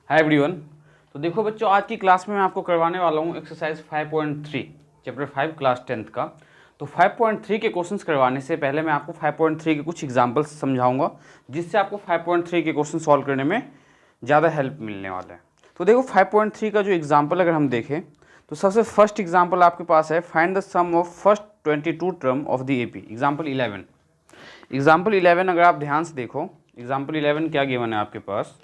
Hi everyone. तो देखो बच्चों, आज की क्लास में मैं आपको करवाने वाला हूँ एक्सरसाइज 5.3 चैप्टर 5 क्लास 10th का। तो 5.3 के क्वेश्चंस करवाने से पहले मैं आपको 5.3 के कुछ एग्जांपल्स समझाऊंगा, जिससे आपको 5.3 के क्वेश्चन सॉल्व करने में ज़्यादा हेल्प मिलने वाला है। तो देखो 5.3 का जो एग्जाम्पल अगर हम देखें तो सबसे फर्स्ट एग्जाम्पल आपके पास है, find the sum of first 22 term of the AP। Example 11। Example 11 अगर आप ध्यान से देखो, एग्जाम्पल 11 क्या गिवन है आपके पास।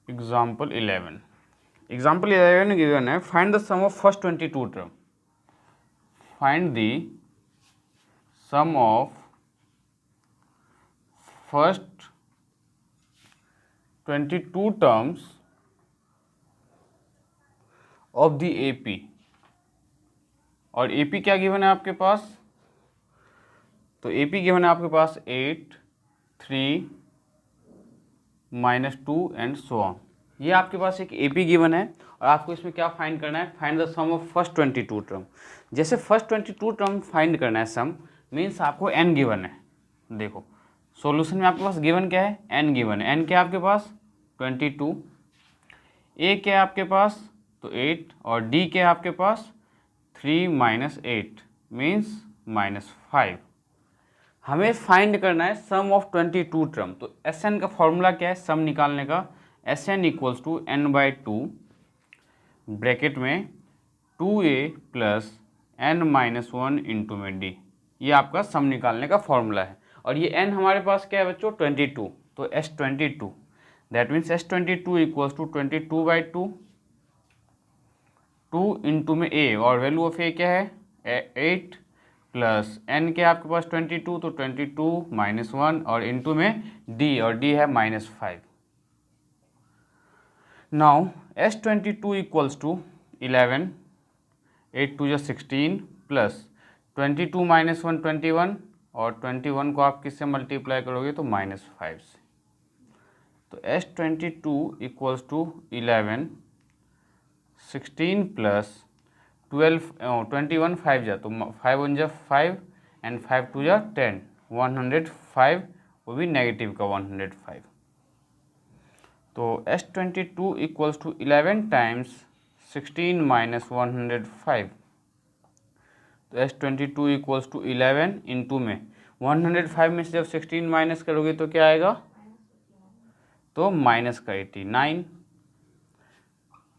एग्जाम्पल 11 गिवन है, find the sum of first 22 term. Find the sum of first 22 terms of the AP। और AP क्या गिवन है आपके पास, तो AP गिवन है आपके पास 8, 3, -2 एंड सो ऑन। ये आपके पास एक AP गिवन है और आपको इसमें क्या फाइंड करना है, find the sum of first 22 term. जैसे फर्स्ट 22 टर्म फाइंड करना है, सम मीन्स आपको n गिवन है। देखो सॉल्यूशन में आपके पास गिवन क्या है, n गिवन है। n क्या है आपके पास 22, a क्या है आपके पास तो 8, और d क्या है आपके पास 3 - 8 मीन्स -5। हमें फाइंड करना है सम ऑफ 22 टर्म। तो Sn का फॉर्मूला क्या है सम निकालने का, Sn equals to n/2 bracket में 2a प्लस n-1 इंटू में d। ये आपका सम निकालने का फॉर्मूला है। और ये n हमारे पास क्या है बच्चों 22, तो S22 that means S22 equals to 22/2, 2 into में a, और वैल्यू ऑफ a क्या है 8 प्लस n के आपके पास 22, तो 22 -1 और इंटू में d, और d है -5। Now S22 equals to 11, 8 2 16 plus 22 -1 21, और 21 को आप किससे मल्टीप्लाई करोगे तो -5 से। तो S22 इक्वल्स टू 11, 16 प्लस 12 21 5 जा तो 5 1 जा 5 एंड 5 2 जा 10, 105, वो भी नेगेटिव का 105। तो S22 इक्वल्स टू 11 टाइम्स 16 - 105। तो S22 इक्वल्स टू 11 इंटू में 105 में से जब 16 माइनस करोगे तो क्या आएगा, तो माइनस का 89।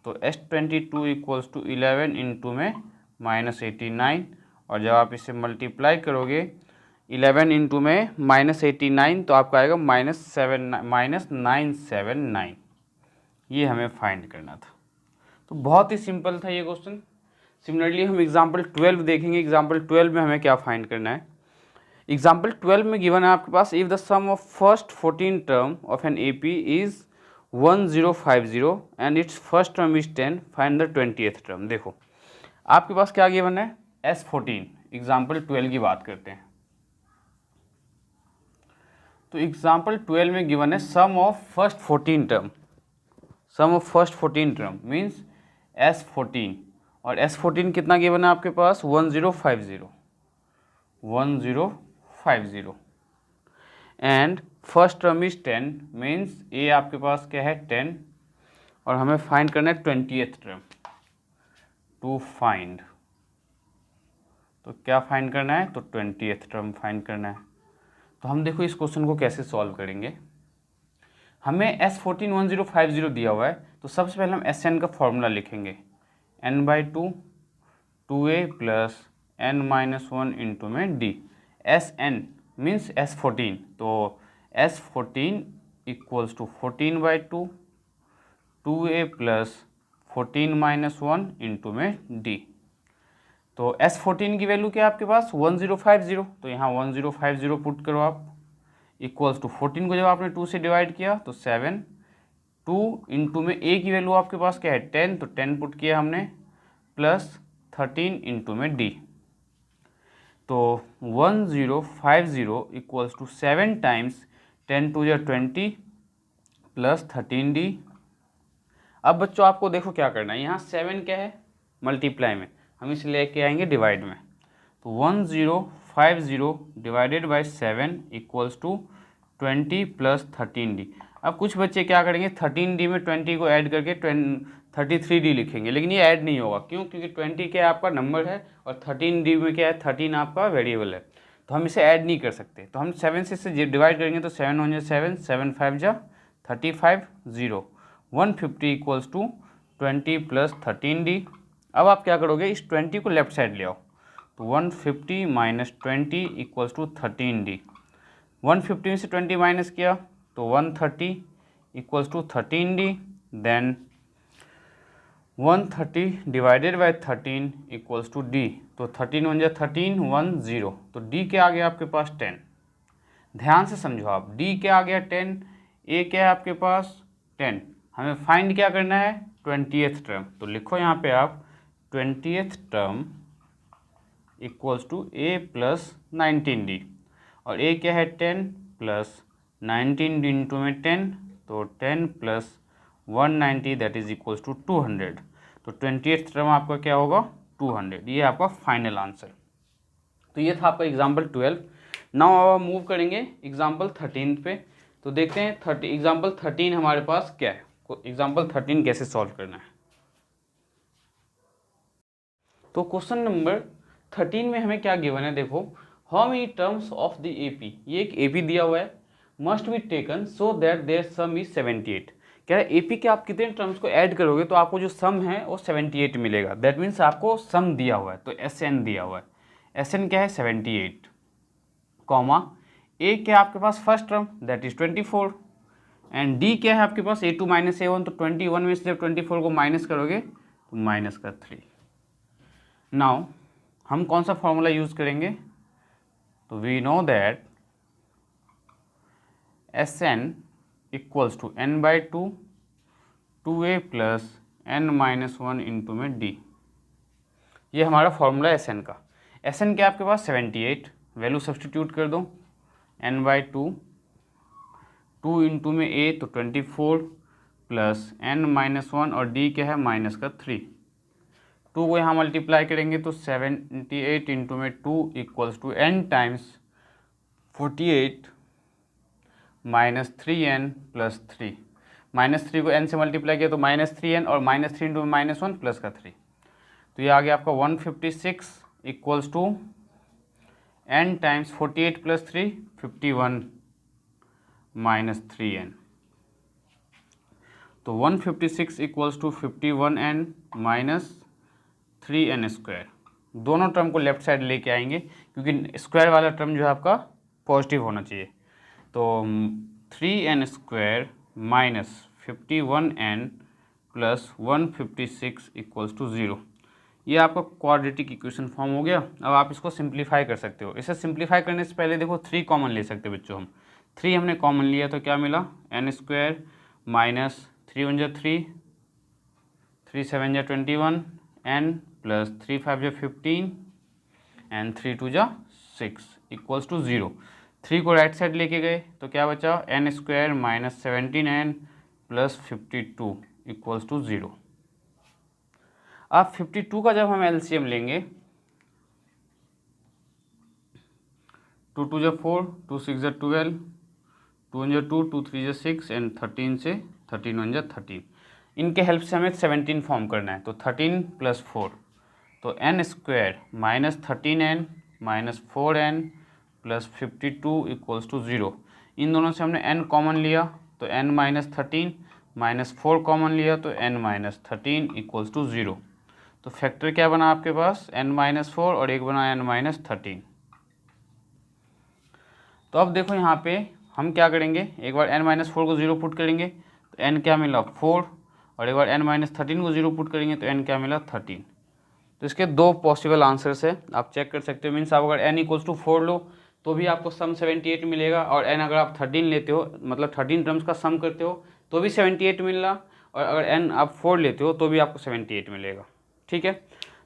तो S22 इक्वल्स टू 11 इंटू में -89, और जब आप इसे मल्टीप्लाई करोगे 11 इंटू में -89 तो आपका आएगा -979। ये हमें फाइंड करना था। तो बहुत ही सिंपल था ये क्वेश्चन। सिमिलरली हम एग्जाम्पल 12 देखेंगे। एग्जाम्पल 12 में हमें क्या फाइंड करना है, एग्जाम्पल 12 में गिवन है आपके पास, if the sum of first 14 term of an AP is 1050 and its first term is 10, find the 20th term. देखो आपके पास क्या गिवन है S14। एग्जाम्पल 12 की बात करते हैं। तो एग्जाम्पल 12 में गिवन है sum of first 14 term. Sum of first 14 term means S14, और S14 कितना गिवन है आपके पास 1050 and first term is 10 means A आपके पास क्या है 10, और हमें फाइंड करना है 20th टर्म टू फाइंड। तो क्या फाइंड करना है, तो 20th टर्म फाइंड करना है। तो हम देखो इस क्वेश्चन को कैसे सॉल्व करेंगे। हमें S14 1050 दिया हुआ है, तो सबसे पहले हम Sn का फॉर्मूला लिखेंगे, n/2 2a plus n-1 into में d। Sn मीन्स S14, तो S14 equals to 14/2 2a plus 14 - 1 into में d। तो S14 की वैल्यू क्या है आपके पास 1050, तो यहाँ 1050 पुट करो आप, इक्वल्स टू 14 को जब आपने 2 से डिवाइड किया तो 7, 2 इंटू में a की वैल्यू आपके पास क्या है 10, तो 10 पुट किया हमने, प्लस 13 इंटू में d। तो 1050 इक्वल्स टू 7 टाइम्स 10 2 या 20 प्लस 13d। अब बच्चों आपको देखो क्या करना है, यहाँ 7 क्या है मल्टीप्लाई में, हम इसे लेके आएंगे डिवाइड में। तो 1050 divided by 7 equals to 20 plus 13D। अब कुछ बच्चे क्या करेंगे, 13D में 20 को ऐड करके 33D लिखेंगे, लेकिन ये ऐड नहीं होगा। क्यों? क्योंकि 20 क्या आपका नंबर है और 13D में क्या है, 13 आपका वेरिएबल है, तो हम इसे ऐड नहीं कर सकते। तो हम 7 से इसे डिवाइड करेंगे तो 7 1 7, 7 5 जा 35, 0, 150 इक्वल्स टू 20 प्लस 13D। अब आप क्या करोगे, इस 20 को लेफ्ट साइड ले आओ, तो 150 माइनस 20 इक्वल्स टू 13D। 150 में से 20 माइनस किया तो 130 equals to 13D। Then 130 divided by 13 equals to D। तो 13 1 13, 1 0, तो D क्या आ गया आपके पास 10। ध्यान से समझो आप, D क्या आ गया 10, A क्या है आपके पास 10। हमें फाइंड क्या करना है, 20th टर्म। तो लिखो यहाँ पे आप 20th term equals to A plus 19D, और A क्या है 10 प्लस 19 इंटू में 10, तो 10 plus 190 that is equals to 200। तो 20th टर्म आपका क्या होगा 200, ये आपका फाइनल आंसर। तो ये था आपका एग्जाम्पल 12। नाउ अब मूव करेंगे एग्जाम्पल 13 पे। तो देखते हैं एग्जाम्पल 13 हमारे पास क्या है, एग्जाम्पल 13 कैसे सॉल्व करना है। तो क्वेश्चन नंबर 13 में हमें क्या गिवन है, देखो, how many terms of the AP, ये एक एपी दिया हुआ है, must be taken so that their sum is 78। क्या है, एपी के आप कितने टर्म्स को ऐड करोगे तो आपको जो सम है वो 78 मिलेगा। दैट मीन्स आपको सम दिया हुआ है, तो एसएन दिया हुआ है, एसएन क्या है 78, कॉमा ए क्या है आपके पास first term that is 24, and D क्या है आपके पास A2 माइनस A1, तो 21 में से जब 24 को माइनस करोगे तो माइनस का 3। नाउ हम कौन सा फॉर्मूला यूज करेंगे, तो we know that Sn equals to n by 2 2a plus n minus 1 into में d। ये हमारा फॉर्मूला है Sn का। Sn क्या आपके पास 78, वैल्यू सब्सटीट्यूट कर दो, n बाई 2 2 इंटू में a तो 24 प्लस n माइनस 1 और d क्या है माइनस का 3। 2 को यहाँ मल्टीप्लाई करेंगे तो 78 इंटू में 2 equals to n times 48 minus 3n plus 3। Minus 3 को n से मल्टीप्लाई किया तो माइनस 3n, और माइनस 3 इंटू में माइनस 1 प्लस का 3, तो ये आ गया आपका 156 equals to n times 48 plus 3 51 minus 3n। तो 156 equals to 51n minus 3n square. दोनों टर्म को लेफ्ट साइड लेके आएंगे क्योंकि स्क्वायर वाला टर्म जो है आपका पॉजिटिव होना चाहिए। तो 3n square minus 51n plus 156 equals to 0। ये आपका क्वाड्रेटिक इक्वेशन फॉर्म हो गया। अब आप इसको सिंप्लीफाई कर सकते हो। इसे सिंप्लीफाई करने से पहले देखो 3 कॉमन ले सकते हैं बच्चों हम। 3 हमने कॉमन लिया तो क्या मिला, n square minus 3 1 3, 3 7 21, n plus 3 5 15 and 3 2 6 equals to 0। 3 को राइट साइड लेके गए तो क्या बचा, n square minus 17n plus 52 equals to 0। अब 52 का जब हम एलसीएम लेंगे, 2 2 4, 2 6 12, 2 1 2, 2 3 6 एंड 13 से 13 1 13। इनके हेल्प से हमें 17 फॉर्म करना है। तो 13 प्लस 4, तो n square minus 13n minus 4n plus 52 equals to 0। इन दोनों से हमने n कॉमन लिया तो n माइनस 13 माइनस 4 कॉमन लिया तो n माइनस 13 इक्वल्स टू 0। तो फैक्टर क्या बना आपके पास, n माइनस 4 और एक बना n माइनस 13। तो अब देखो यहाँ पे हम क्या करेंगे, एक बार n माइनस 4 को 0 पुट करेंगे तो n क्या मिला 4, और एक बार n माइनस 13 को 0 पुट करेंगे तो n क्या मिला 13। तो इसके दो पॉसिबल आंसर्स है, आप चेक कर सकते हो। मीन्स आप अगर n इक्वल्स टू 4 लो तो भी आपको सम 78 मिलेगा, और n अगर आप 13 लेते हो, मतलब 13 टर्म्स का सम करते हो तो भी 78 मिल रहा, और अगर n आप 4 लेते हो तो भी आपको 78 मिलेगा। ठीक है,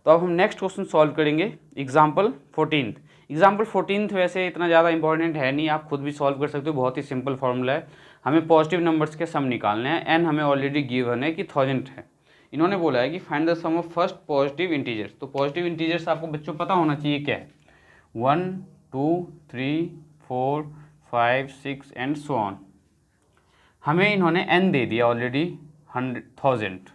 तो अब हम नेक्स्ट क्वेश्चन सॉल्व करेंगे एग्जाम्पल 14। एग्जाम्पल 14 वैसे इतना ज़्यादा इंपॉर्टेंट है नहीं, आप खुद भी सॉल्व कर सकते हो, बहुत ही सिंपल फॉर्मूला है। हमें पॉजिटिव नंबर्स के सम निकालने हैं। n हमें ऑलरेडी गिवन है कि 1000 है। इन्होंने बोला है कि find the sum of first positive integers. तो पॉजिटिव इंटीजर्स आपको बच्चों पता होना चाहिए क्या है, 1 2 3 4 5, 6 एंड सो ऑन। हमें इन्होंने n दे दिया ऑलरेडी 1000।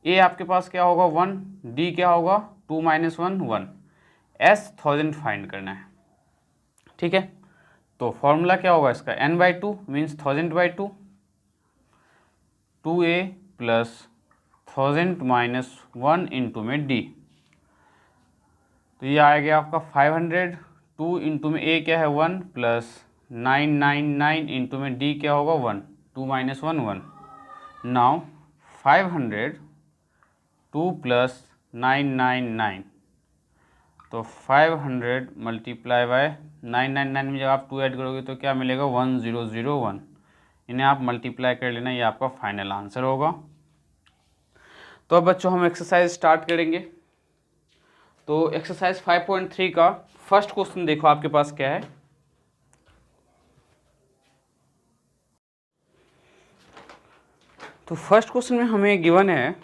ए आपके पास क्या होगा 1, डी क्या होगा 2 - 1 1, एस 1000 फाइंड करना है। ठीक है, तो फॉर्मूला क्या होगा इसका n/2 means 1000/2, 2a plus 1000 - 1 into में d। तो ये आ गया आपका 500, 2 इंटू में a क्या है 1 प्लस 999 इंटू में d क्या होगा 1, 2 - 1 1। नाउ 500 2 प्लस 999, तो 500 मल्टीप्लाई बाय 999 में जब आप 2 ऐड करोगे तो क्या मिलेगा 1001। इन्हें आप मल्टीप्लाई कर लेना, ये आपका फाइनल आंसर होगा। तो अब बच्चों हम एक्सरसाइज स्टार्ट करेंगे। तो एक्सरसाइज 5.3 का फर्स्ट क्वेश्चन देखो आपके पास क्या है। तो फर्स्ट क्वेश्चन में हमें गिवन है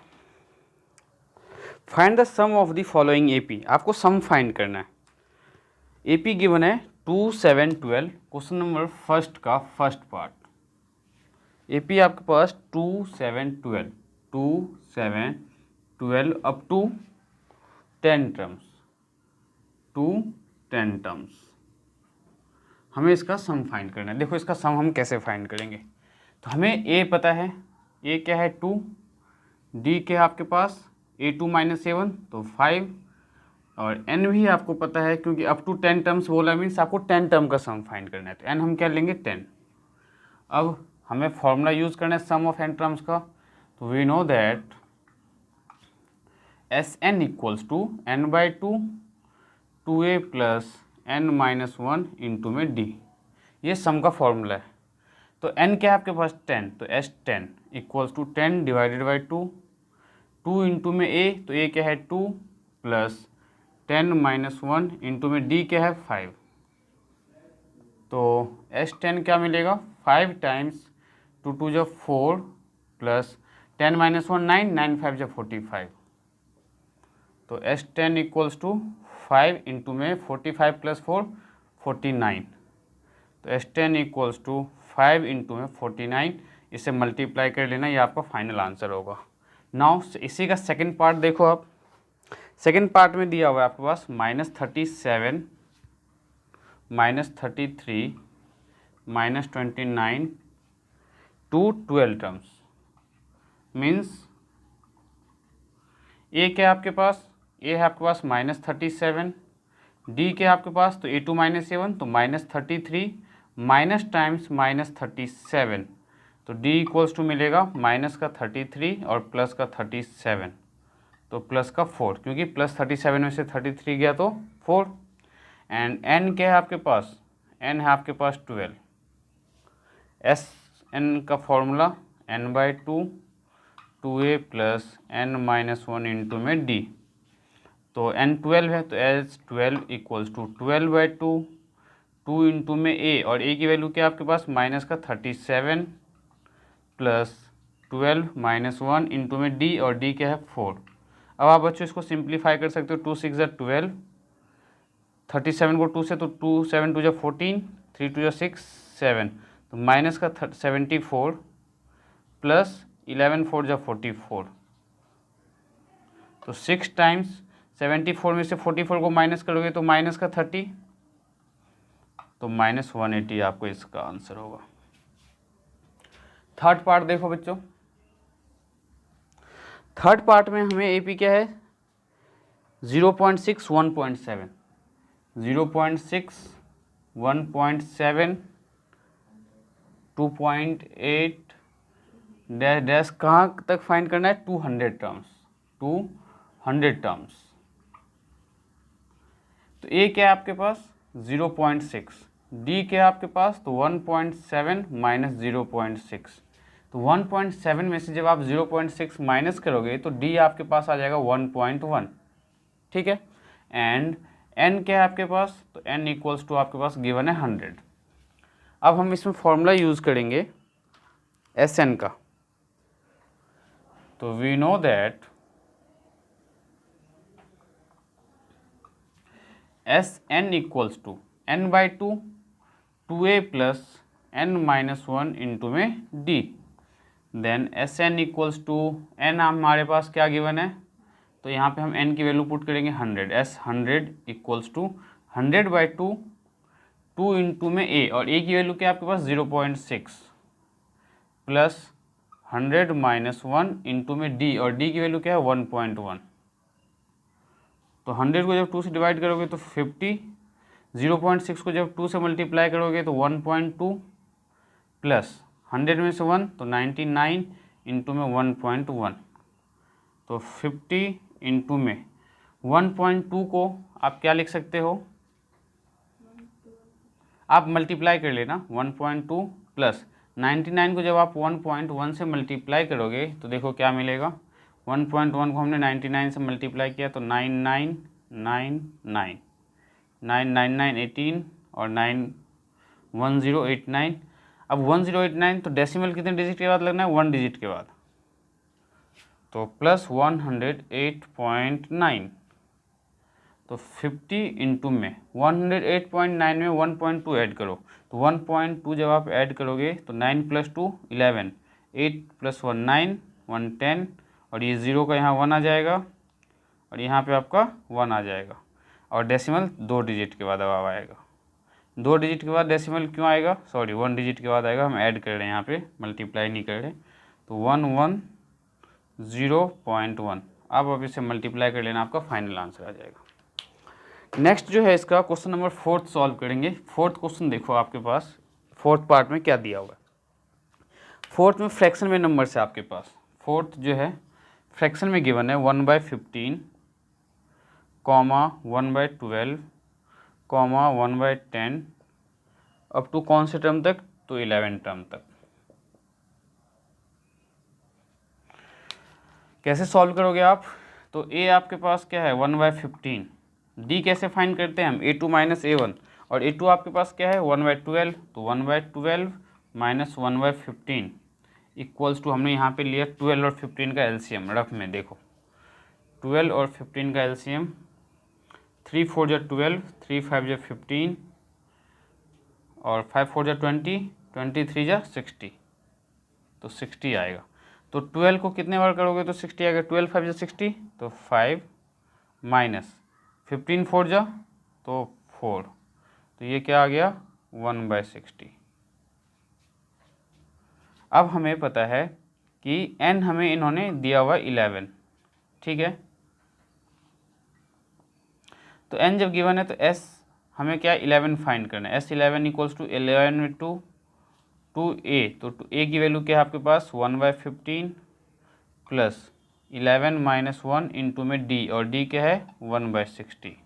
find the sum of the following AP. आपको सम फाइंड करना है। एपी गिवन है 2 7 12। क्वेश्चन नंबर फर्स्ट का फर्स्ट पार्ट, एपी आपके पास 2 7 12, 2 7 12 अप टू 10 टर्म्स, 2 10 टर्म्स। हमें इसका सम फाइंड करना है। देखो इसका सम हम कैसे फाइंड करेंगे। तो हमें ए पता है, ए क्या है 2, डी क्या है आपके पास a2 - a1 तो 5, और n भी आपको पता है क्योंकि अप टू 10 टर्म्स बोला मीन्स आपको 10 टर्म का सम फाइंड करना है। तो n हम क्या लेंगे 10। अब हमें फॉर्मूला यूज़ करना है सम ऑफ n टर्म्स का। तो we know that Sn equals to n/2 2a plus n - 1 into में d। ये सम का फॉर्मूला है। तो n क्या है आपके पास 10, तो S10 equals to 10 divided by 2, 2 into में a, तो a क्या है 2 प्लस 10 - 1 इंटू में d क्या है 5। तो S10 क्या मिलेगा 5 टाइम्स 2 2 जो 4 प्लस 10 - 1 9, 9 5 जो 45। तो S10 इक्वल्स टू 5 इंटू में 45 प्लस 4 49। तो S10 इक्वल्स टू 5 इंटू में 49, इसे मल्टीप्लाई कर लेना, ये आपका फाइनल आंसर होगा। नाउ इसी का सेकंड पार्ट देखो आप। सेकंड पार्ट में दिया हुआ है आपके पास -37 -33 -29 टू 12 टर्म्स। मीन्स ए क्या है आपके पास, ए है आपके पास -37, डी क्या है आपके पास तो a2 - a1 तो -33 माइनस टाइम्स -37, तो d इक्वल्स टू मिलेगा माइनस का 33 और प्लस का 37, तो प्लस का 4, क्योंकि प्लस 37 में से 33 गया तो 4। एंड n क्या है आपके पास, n है आपके पास 12। एस एन का formula n/2 2a plus n - 1 into में d। तो n 12 है तो एस 12 इक्वल्स टू 12/2, 2 इंटू में a, और a की वैल्यू क्या है आपके पास माइनस का 37 प्लस 12 - 1 इंटू में d, और d क्या है 4। अब आप बच्चों इसको सिंप्लीफाई कर सकते हो, 2 6 = 12, 37 को 2 से तो 2 7 2 = 14, 3 2 = 6 7, तो माइनस का 74 प्लस 11 4 = 44, तो 6 टाइम्स 74 में से 44 को माइनस करोगे तो माइनस का 30, तो -180 आपको इसका आंसर होगा। थर्ड पार्ट देखो बच्चों। थर्ड पार्ट में हमें एपी क्या है 0.6 1.7, 0.6 1.7 2.8 डैश डैश कहाँ तक फाइंड करना है 200 टर्म्स, 200 टर्म्स। तो ए क्या है आपके पास 0.6, डी क्या है आपके पास तो 1.7 माइनस 0.6, तो 1.7 में से जब आप 0.6 माइनस करोगे तो डी आपके पास आ जाएगा 1.1। ठीक है, एंड एन क्या है आपके पास तो एन इक्वल्स टू आपके पास गिवन है 100। अब हम इसमें फॉर्मूला यूज़ करेंगे एस एन का। तो we know that S N equals to n/2 2a plus n minus 1 into में d। Then S N equals to N हमारे पास क्या गिवन है, तो यहाँ पे हम n की वैल्यू पुट करेंगे 100। एस 100 इक्वल्स टू 100/2, 2 इंटू में a, और a की वैल्यू क्या है आपके पास 0.6 प्लस 100 माइनस 1 इंटू में d, और d की वैल्यू क्या है 1.1। तो 100 को जब 2 से डिवाइड करोगे तो 50, 0.6 को जब 2 से मल्टीप्लाई करोगे तो 1.2 प्लस 100 में से 1 तो 99 इंटू में 1.1। तो 50 इंटू में 1.2 को आप क्या लिख सकते हो, आप मल्टीप्लाई कर लेना 1.2 प्लस 99 को जब आप 1.1 से मल्टीप्लाई करोगे तो देखो क्या मिलेगा। 1.1 को हमने 99 से मल्टीप्लाई किया तो 9999, 99918 और 91089। अब 1089 तो डेसिमल कितने डिजिट के बाद लगना है, 1 डिजिट के बाद, तो प्लस 108.9। तो 50 इंटू में 108.9 में 1.2 ऐड करो, तो 1.2 जब आप ऐड करोगे तो 9 + 2 11, 8 + 1 9, 110, और ये 0 का यहाँ 1 आ जाएगा और यहाँ पे आपका 1 आ जाएगा, और डेसिमल 2 डिजिट के बाद अब आएगा। 2 डिजिट के बाद डेसिमल क्यों आएगा, सॉरी 1 डिजिट के बाद आएगा, हम ऐड कर रहे हैं यहाँ पे, मल्टीप्लाई नहीं कर रहे। तो 110.1। अब इसे मल्टीप्लाई कर लेना, आपका फाइनल आंसर आ जाएगा। नेक्स्ट जो है इसका क्वेश्चन नंबर 4 सॉल्व करेंगे। 4th क्वेश्चन देखो आपके पास 4th पार्ट में क्या दिया हुआ है। 4th में फ्रैक्शन में नंबर से आपके पास 4th जो है फ्रैक्शन में गिवन है 1/15, 1/12, 1/10 अप टू कौन से टर्म तक, तो 11 टर्म तक। कैसे सॉल्व करोगे आप, तो a आपके पास क्या है 1/15, d कैसे फाइंड करते हैं हम, a2 माइनस a1, और a2 आपके पास क्या है 1/12, तो 1/12 माइनस 1/15 इक्वल्स टू, हमने यहाँ पे लिया 12 और 15 का एलसीएम, रफ में देखो 12 और 15 का एलसीएम, 3 4 जा 12, 3 5 जा 15, और 5 4 जा 20, 23 जा 60, तो 60 आएगा। तो 12 को कितने बार करोगे तो 60 आएगा, 12 5 जा 60, तो 5 माइनस 15 4 जा तो 4, तो ये क्या आ गया 1/60। अब हमें पता है कि n हमें इन्होंने दिया हुआ 11, ठीक है। तो n जब गिवन है तो s हमें क्या 11 फाइंड करना है। S11 इक्वल्स टू 11/2 2a, तो a की वैल्यू क्या है आपके पास 1/15 प्लस 11 माइनस 1 इंटू में d, और d क्या है 1/60।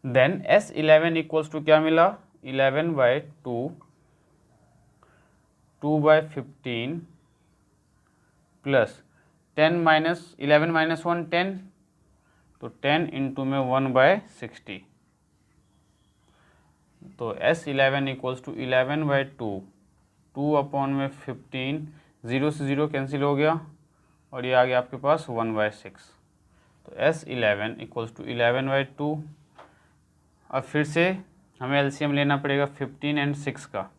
देन S11 इक्वल्स टू क्या मिला 11/2 2/15 प्लस 10 माइनस 11 माइनस 1 10, तो 10 इंटू में 1/60। तो S11 इक्वल्स टू 11/2, 2/15, 0 से 0 कैंसिल हो गया, और ये आ गया आपके पास 1/6। तो S11 इक्वल्स टू 11/2। अब फिर से हमें एलसीएम लेना पड़ेगा 15 एंड 6 का,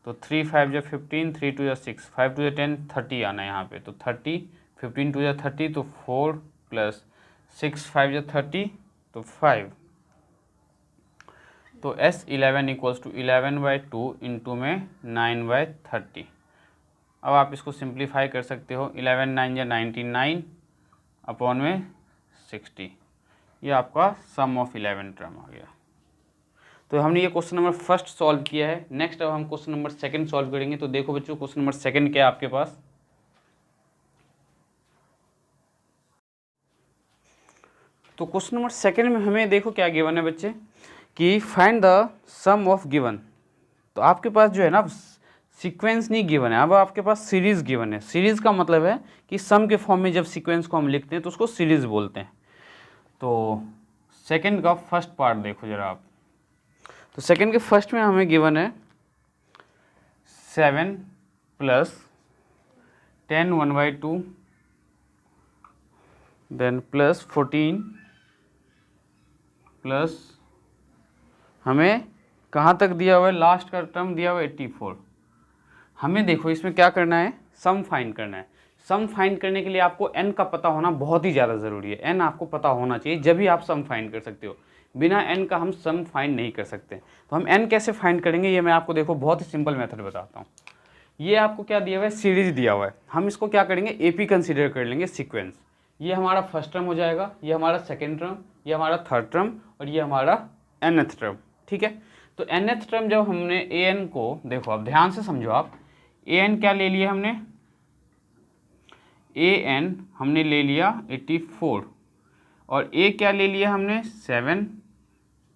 तो 3 5 जा 15, 3 2 जा 6, 5 2 जा 10, 30 आना है यहाँ पे, तो 30, 15 2 जा 30, तो 4 प्लस 6 5 जा 30, तो 5। तो S11 इक्वल्स टू 11/2 इंटू में 9/30। अब आप इसको सिंप्लीफाई कर सकते हो, 11 9 या 99 अपॉन में 60, ये आपका सम ऑफ 11 टर्म आ गया। तो हमने ये क्वेश्चन नंबर 1 सॉल्व किया है। नेक्स्ट अब हम क्वेश्चन नंबर 2 सॉल्व करेंगे। तो देखो बच्चों क्वेश्चन नंबर 2 क्या है आपके पास। तो क्वेश्चन नंबर 2 में हमें देखो क्या गिवन है बच्चे, कि find the sum of given. तो आपके पास जो है ना सीक्वेंस नहीं गिवन है, अब आपके पास सीरीज गिवन है। सीरीज का मतलब है कि सम के फॉर्म में जब सीक्वेंस को हम लिखते हैं तो उसको सीरीज बोलते हैं। तो सेकंड का फर्स्ट पार्ट देखो जरा आप। तो सेकंड के फर्स्ट में हमें गिवन है 7 प्लस 10 1/2, देन प्लस 14 प्लस, हमें कहाँ तक दिया हुआ है, लास्ट का टर्म दिया हुआ है 84। हमें देखो इसमें क्या करना है, सम फाइंड करना है। सम फाइंड करने के लिए आपको n का पता होना बहुत ही ज़्यादा ज़रूरी है। n आपको पता होना चाहिए, जब भी आप सम फाइंड कर सकते हो। बिना n का हम सम फाइंड नहीं कर सकते। तो हम n कैसे फाइंड करेंगे, ये मैं आपको देखो बहुत ही सिंपल मेथड बताता हूँ। ये आपको क्या दिया हुआ है, सीरीज दिया हुआ है। हम इसको क्या करेंगे, AP कंसीडर कर लेंगे, सीक्वेंस। ये हमारा फर्स्ट टर्म हो जाएगा, ये हमारा सेकेंड टर्म, ये हमारा थर्ड टर्म, और ये हमारा nth टर्म। ठीक है, तो nth टर्म जब हमने an को, देखो अब ध्यान से समझो आप, an क्या ले लिया हमने, an हमने ले लिया 84, और a क्या ले लिया हमने 7,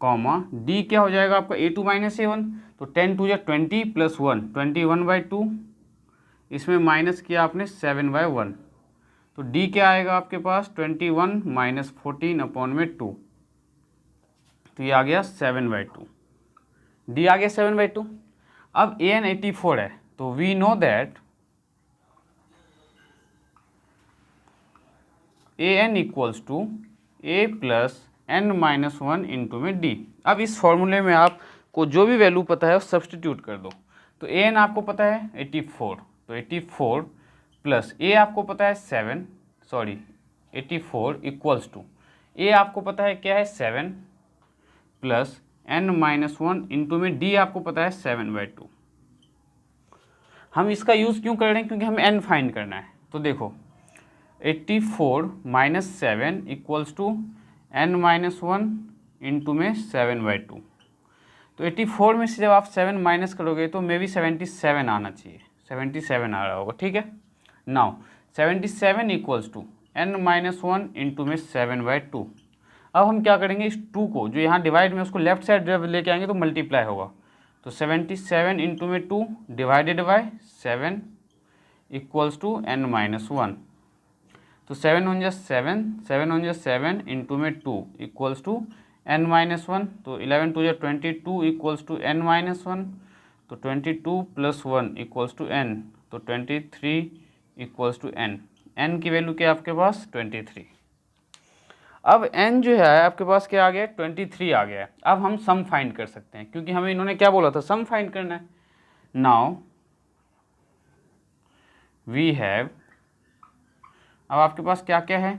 कॉमा d क्या हो जाएगा आपका a2 माइनस a1, तो 10 टू या 20 प्लस 1, 21/2, इसमें माइनस किया आपने 7/1, तो d क्या आएगा आपके पास 21 माइनस 14 अपॉन में 2, तो ये आ गया 7/2, d आ गया 7/2। अब an 84 है, तो we know that an equals to a plus n minus 1 into में d। अब इस फॉर्मूले में आपको जो भी वैल्यू पता है वो सब्सटीट्यूट कर दो। तो an आपको पता है 84, तो 84 प्लस a आपको पता है 84 इक्वल्स टू a आपको पता है क्या है 7 प्लस n माइनस 1 इंटू में d आपको पता है 7/2। हम इसका यूज़ क्यों कर रहे हैं, क्योंकि हमें n फाइंड करना है। तो देखो 84 minus 7 equals to n minus 1 into में 7/2। तो 84 में से जब आप 7 माइनस करोगे तो मे बी 77 आना चाहिए, 77 आ रहा होगा। ठीक है, now 77 equals to n minus 1 into में 7/2। अब हम क्या करेंगे, इस 2 को जो यहाँ डिवाइड में उसको लेफ्ट साइड जब लेके आएंगे तो मल्टीप्लाई होगा। तो 77 इंटू में 2 divided by 7 equals to n minus 1। तो 7 × 7, 7 × 7 इंटू में 2 इक्वल्स टू n माइनस 1। तो 11 × 22 इक्वल्स टू n माइनस 1। तो 22 प्लस 1 इक्वल्स टू n, तो 23 इक्वल्स टू n। n की वैल्यू क्या है आपके पास 23। अब n जो है आपके पास क्या आ गया 23 आ गया है। अब हम सम फाइंड कर सकते हैं, क्योंकि हमें इन्होंने क्या बोला था, सम फाइंड करना है। नाउ वी हैव, अब आपके पास क्या क्या है,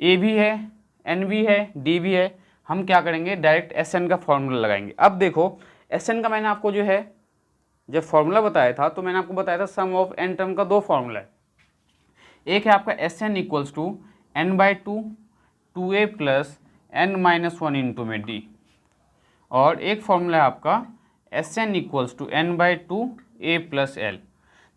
a भी है, n भी है, d भी है। हम क्या करेंगे, डायरेक्ट Sn का फॉर्मूला लगाएंगे। अब देखो Sn का मैंने आपको जो है जब फॉर्मूला बताया था तो मैंने आपको बताया था सम ऑफ n टर्म का दो फॉर्मूला है। एक है आपका Sn equals to n/2 2a plus n minus 1 into में d, और एक फॉर्मूला है आपका Sn equals to n/2 a plus l।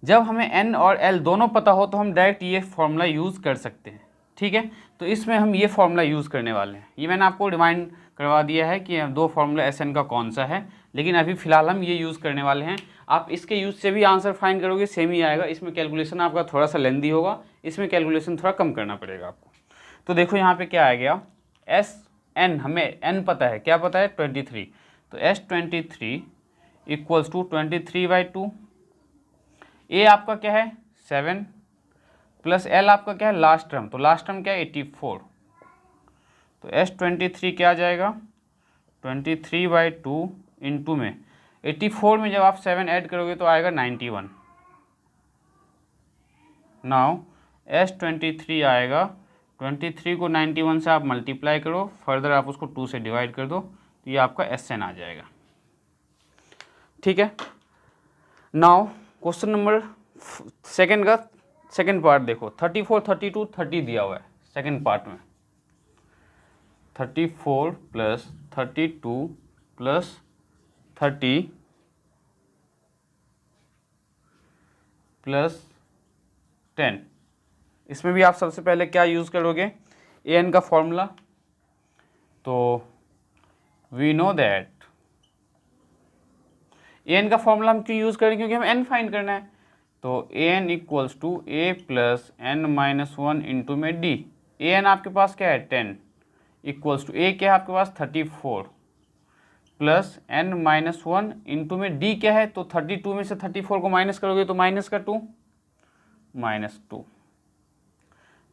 जब हमें n और l दोनों पता हो तो हम डायरेक्ट ये फॉर्मूला यूज़ कर सकते हैं। ठीक है, तो इसमें हम ये फॉर्मूला यूज़ करने वाले हैं। ये मैंने आपको रिमाइंड करवा दिया है कि दो फॉर्मूला Sn का कौन सा है, लेकिन अभी फ़िलहाल हम ये यूज़ करने वाले हैं। आप इसके यूज़ से भी आंसर फाइंड करोगे सेम ही आएगा। इसमें कैलकुलेशन आपका थोड़ा सा लेंदी होगा, इसमें कैलकुलेशन थोड़ा कम करना पड़ेगा आपको। तो देखो यहाँ पे क्या आ गया, Sn, हमें n पता है, क्या पता है 23। तो S23 इक्वल्स टू 23/2। a आपका क्या है 7 प्लस l आपका क्या है लास्ट टर्म, तो लास्ट टर्म क्या है 84। तो S23 क्या आ जाएगा 23/2 इंटू में 84 में जब आप 7 ऐड करोगे तो आएगा 91। नाउ S23 आएगा, 23 को 91 से आप मल्टीप्लाई करो, फर्दर आप उसको 2 से डिवाइड कर दो, तो ये आपका Sn आ जाएगा। ठीक है, नाउ क्वेश्चन नंबर सेकंड का सेकंड पार्ट देखो, 34 32 30 दिया हुआ है सेकंड पार्ट में। 34 प्लस 32 प्लस 30 प्लस 10, इसमें भी आप सबसे पहले क्या यूज़ करोगे, an का फॉर्मूला। तो वी नो दैट an का फॉर्मूला हम क्यों यूज़ करें, क्योंकि हम n फाइंड करना है। तो an equals to a plus n minus 1 into में d। an आपके पास क्या है 10 इक्वल्स टू a क्या है आपके पास 34 प्लस n माइनस 1 इंटू में d क्या है, तो 32 में से 34 को माइनस करोगे तो माइनस का 2 माइनस 2।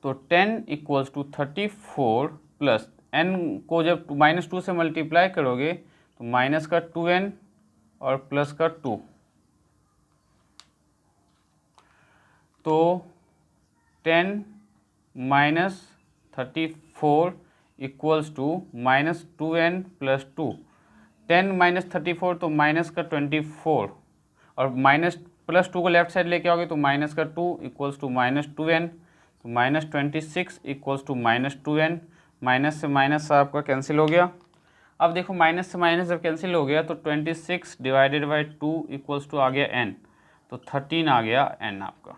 तो 10 इक्वल्स टू 34 प्लस n को जब -2 से मल्टीप्लाई करोगे तो माइनस का 2n और प्लस का 2, तो 10 minus 34 equals to minus 2n plus 2। 10 minus 34 तो माइनस का 24, और माइनस प्लस 2 को लेफ्ट साइड लेके आओगे तो माइनस का 2 इक्वल्स टू माइनस 2n, तो minus 26 equals to minus 2n। Minus से माइनस आपका कैंसिल हो गया। अब देखो माइनस से माइनस जब कैंसिल हो गया तो 26 डिवाइडेड बाई 2 इक्वल्स टू आ गया n, तो 13 आ गया n आपका।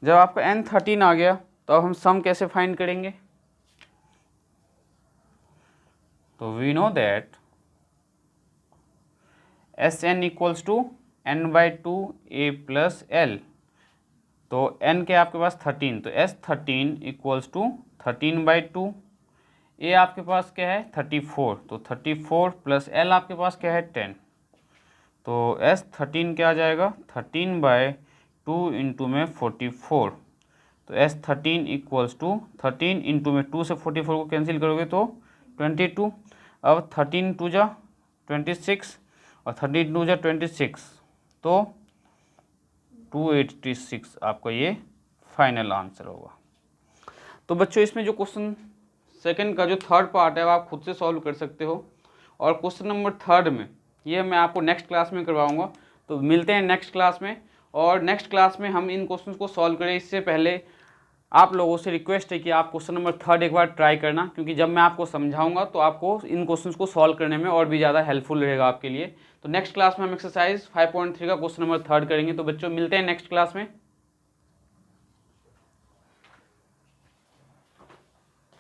जब आपका n 13 आ गया तो अब हम सम कैसे फाइंड करेंगे? तो we know that Sn equals to n by 2 a plus l, तो n के आपके पास 13, तो S13 इक्वल्स टू 13 बाई 2, ए आपके पास क्या है 34, तो 34 प्लस l आपके पास क्या है 10, तो S13 क्या आ जाएगा 13 बाई 2 इंटू में 44, तो S13 इक्वल्स टू 13 इंटू में 2 से 44 को कैंसिल करोगे तो 22। अब 13 टू जा 26 और 13 टू जा 26, तो 286 आपका ये फाइनल आंसर होगा। तो बच्चों इसमें जो क्वेश्चन सेकंड का जो थर्ड पार्ट है वो आप खुद से सॉल्व कर सकते हो, और क्वेश्चन नंबर थर्ड में ये मैं आपको नेक्स्ट क्लास में करवाऊंगा। तो मिलते हैं नेक्स्ट क्लास में, और नेक्स्ट क्लास में हम इन क्वेश्चंस को सॉल्व करें। इससे पहले आप लोगों से रिक्वेस्ट है कि आप क्वेश्चन नंबर थर्ड एक बार ट्राई करना, क्योंकि जब मैं आपको समझाऊंगा तो आपको इन क्वेश्चंस को सॉल्व करने में और भी ज़्यादा हेल्पफुल रहेगा आपके लिए। तो नेक्स्ट क्लास में हम एक्सरसाइज 5.3 का क्वेश्चन नंबर थर्ड करेंगे। तो बच्चों मिलते हैं नेक्स्ट क्लास में।